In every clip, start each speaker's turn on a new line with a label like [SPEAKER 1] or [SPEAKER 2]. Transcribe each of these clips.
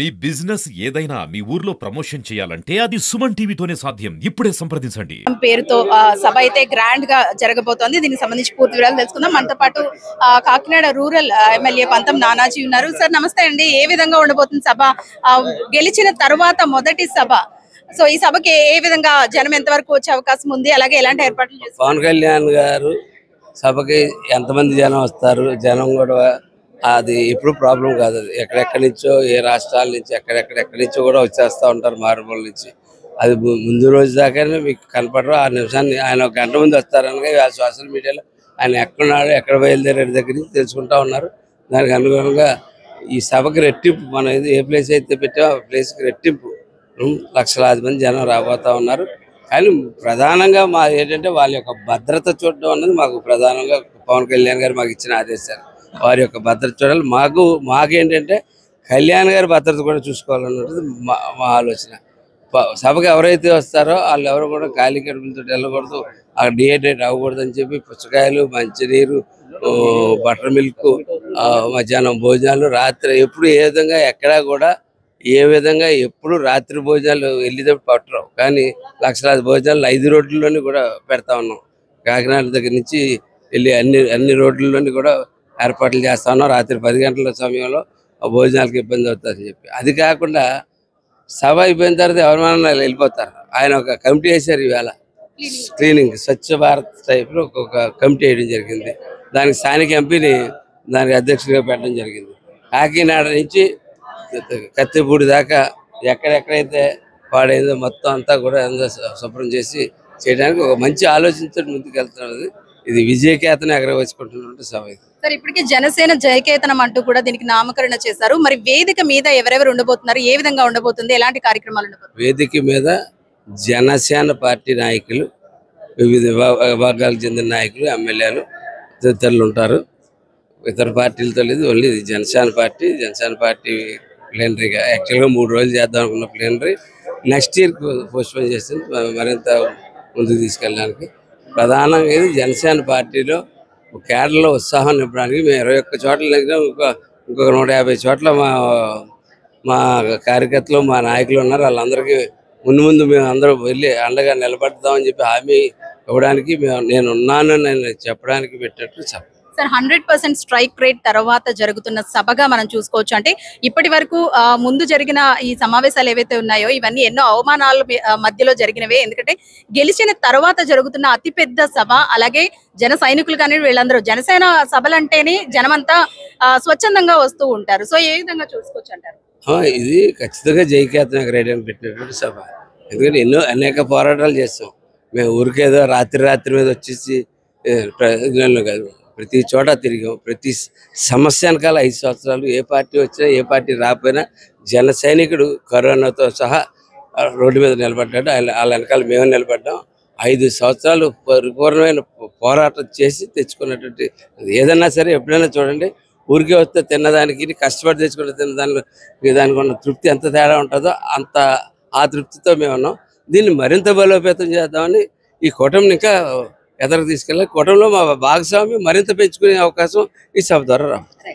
[SPEAKER 1] మీ business ఏదైనా మీ ఊర్లో promotion చేయాలంటే అది సుమన్ టీవీతోనే సాధ్యం. ఇప్పుడే సంప్రదించండి.
[SPEAKER 2] పేరుతో సభ అయితే గ్రాండ్ గా జరగబోతోంది. దీనికి సంబంధించి పూర్తి వివరాలు తెలుసుకుందాం. మనతో పాటు కాకినాడ రూరల్ ఎమ్మెల్యే పంతం నానాజీ ఉన్నారు. సార్ నమస్తే అండి. ఏ విధంగా ఉండబోతుంది సభ? గెలిచిన తర్వాత మొదటి సభ. సో ఈ సభకి ఏ విధంగా జనం ఎంత వరకు వచ్చే అవకాశం ఉంది, అలాగే ఎలాంటి ఏర్పాట్లు చేస్తారు?
[SPEAKER 3] పవన్ కళ్యాణ్ గారు సభకి ఎంతమంది జనం వస్తారు, జనం కూడా అది ఎప్పుడు ప్రాబ్లం కాదు. అది ఎక్కడెక్కడి నుంచో, ఏ రాష్ట్రాల నుంచి ఎక్కడెక్కడి నుంచో కూడా వచ్చేస్తూ ఉంటారు మారుమూల నుంచి. అది ముందు రోజు దాకానే మీకు కనపడరు. ఆ నిమిషాన్ని ఆయన ఒక గంట ముందు వస్తారనగా సోషల్ మీడియాలో ఆయన ఎక్కడున్నాడు, ఎక్కడ బయలుదేరే దగ్గర నుంచి తెలుసుకుంటా ఉన్నారు. దానికి అనుగుణంగా ఈ సభకి రెట్టింపు, మనం ఏ ప్లేస్ అయితే పెట్టామో ఆ ప్లేస్కి రెట్టింపు లక్షలాది మంది జనం రాబోతా ఉన్నారు. కానీ ప్రధానంగా మా ఏంటంటే వాళ్ళ యొక్క భద్రత చూడడం అన్నది మాకు ప్రధానంగా పవన్ కళ్యాణ్ గారు మాకు ఇచ్చిన ఆదేశాలు. వారి యొక్క భద్రత చూడాలి. మాకేంటంటే కళ్యాణ్ గారి భద్రత కూడా చూసుకోవాలన్నది మా ఆలోచన. సభకు ఎవరైతే వస్తారో వాళ్ళు ఎవరు కూడా ఖాళీ కడుపులతో వెళ్ళకూడదు, అక్కడ డిహైడ్రేట్ అవ్వకూడదు అని చెప్పి పుచ్చకాయలు, మంచినీరు, బటర్ మిల్క్, మధ్యాహ్నం భోజనాలు, రాత్రి ఎప్పుడు ఏ విధంగా ఎక్కడా కూడా ఏ విధంగా ఎప్పుడు రాత్రి భోజనాలు వెళ్ళేటప్పుడు పట్టరు. కానీ లక్షలాది భోజనాలు 5 రోడ్లలోని కూడా పెడతా ఉన్నాం. కాకినాడ దగ్గర నుంచి వెళ్ళి అన్ని రోడ్లలోని కూడా ఏర్పాట్లు చేస్తా ఉన్నాం. రాత్రి 10 గంటల సమయంలో భోజనాలకు ఇబ్బంది అవుతుందని చెప్పి. అది కాకుండా సభ అయిపోయిన తర్వాత ఎవరిమైనా వెళ్ళిపోతారు. ఆయన ఒక కమిటీ వేశారు. ఈవేళ క్లీనింగ్ స్వచ్ఛ భారత్ టైప్లో ఒక కమిటీ వేయడం జరిగింది. దానికి స్థానిక ఎంపీని దానికి అధ్యక్షుడిగా పెట్టడం జరిగింది. కాకినాడ నుంచి కత్తిపూడి దాకా ఎక్కడెక్కడైతే పాడైందో మొత్తం అంతా కూడా శుభ్రం చేసి చేయడానికి ఒక మంచి ఆలోచనతో ముందుకు వెళ్తున్నది. ఇది విజయకేతన ఎగరవేసుకుంటున్నట్టు సభ.
[SPEAKER 2] సార్ ఇప్పటికే జనసేన జయకేతనం అంటూ కూడా దీనికి నామకరణ చేశారు. మరి వేదిక మీద ఎవరెవరు ఉండబోతున్నారు, ఏ విధంగా ఉండబోతుంది, ఎలాంటి కార్యక్రమాలు ఉండబోతుంది?
[SPEAKER 3] వేదిక మీద జనసేన పార్టీ నాయకులు, వివిధ విభాగాలకు చెందిన నాయకులు, ఎమ్మెల్యేలు తదితరులు ఉంటారు. ఇతర పార్టీలతో లేదు, ఓన్లీ జనసేన పార్టీ ప్లేనరీగా యాక్చువల్గా 3 రోజులు చేద్దాం అనుకున్న ప్లేనరీ నెక్స్ట్ ఇయర్ పోస్ట్పోన్ చేస్తుంది, మరింత ముందుకు తీసుకెళ్ళడానికి. ప్రధానంగా ఇది జనసేన పార్టీలో కేడర్లో ఉత్సాహం నింపడానికి మేము 21 చోట్ల దగ్గర ఇంకొక 150 చోట్ల మా కార్యకర్తలు, మా నాయకులు ఉన్నారు. వాళ్ళందరికీ ముందు మేము అందరూ వెళ్ళి అండగా నిలబడతామని చెప్పి హామీ ఇవ్వడానికి నేను చెప్పడానికి పెట్టినట్టు చెప్పాలి.
[SPEAKER 2] సార్ 100% స్ట్రైక్ రేట్ తర్వాత జరుగుతున్న సభగా మనం చూసుకోవచ్చు. అంటే ఇప్పటి వరకు ముందు జరిగిన ఈ సమావేశాలు ఏవైతే ఉన్నాయో ఇవన్నీ ఎన్నో అవమానాల మధ్యలో జరిగినవే. ఎందుకంటే గెలిచిన తర్వాత జరుగుతున్న అతిపెద్ద సభ, అలాగే జన సైనికులు కానీ వీళ్ళందరూ జనసేన సభలంటేనే జనమంతా స్వచ్ఛందంగా వస్తూ ఉంటారు. సో ఏ విధంగా చూసుకోవచ్చు అంటారు?
[SPEAKER 3] ఇది ఖచ్చితంగా జయకేతన ఎగరేయడానికి పెట్టినటువంటి సభ. ఎందుకంటే అనేక పోరాటాలు చేస్తాం మేము. ఊరికేదో రాత్రి మీద వచ్చేసి ప్రజల్లో కాదు, ప్రతి చోట తిరిగాం. ప్రతి సమస్య వెనకాల 5 సంవత్సరాలు ఏ పార్టీ వచ్చినా ఏ పార్టీ రాకపోయినా జన సైనికుడు కరోనాతో సహా రోడ్డు మీద నిలబడ్డాడు. వాళ్ళ వెనకాల మేము నిలబడ్డాం. 5 సంవత్సరాలు పరిపూర్ణమైన పోరాటం చేసి తెచ్చుకున్నటువంటి ఏదన్నా సరే ఎప్పుడైనా చూడండి, ఊరికే వస్తే తిన్నదానికి కష్టపడి తెచ్చుకున్న దానికి ఉన్న తృప్తి ఎంత తేడా ఉంటుందో అంత ఆ తృప్తితో మేము ఉన్నాం. దీన్ని మరింత బలోపేతం చేద్దామని ఈ కూటమిని ఇంకా ఎదరికి తీసుకెళ్ళి కూటమిలో మా భాగస్వామి మరింత పెంచుకునే అవకాశం ఈ సభ ద్వారా
[SPEAKER 2] రావాలి.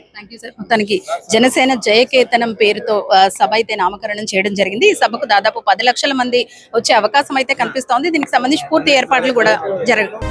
[SPEAKER 2] మొత్తానికి జనసేన జయకేతనం పేరుతో సభ అయితే నామకరణం చేయడం జరిగింది. ఈ సభకు దాదాపు 10 లక్షల మంది వచ్చే అవకాశం అయితే కనిపిస్తోంది. దీనికి సంబంధించి పూర్తి ఏర్పాట్లు కూడా జరగవు.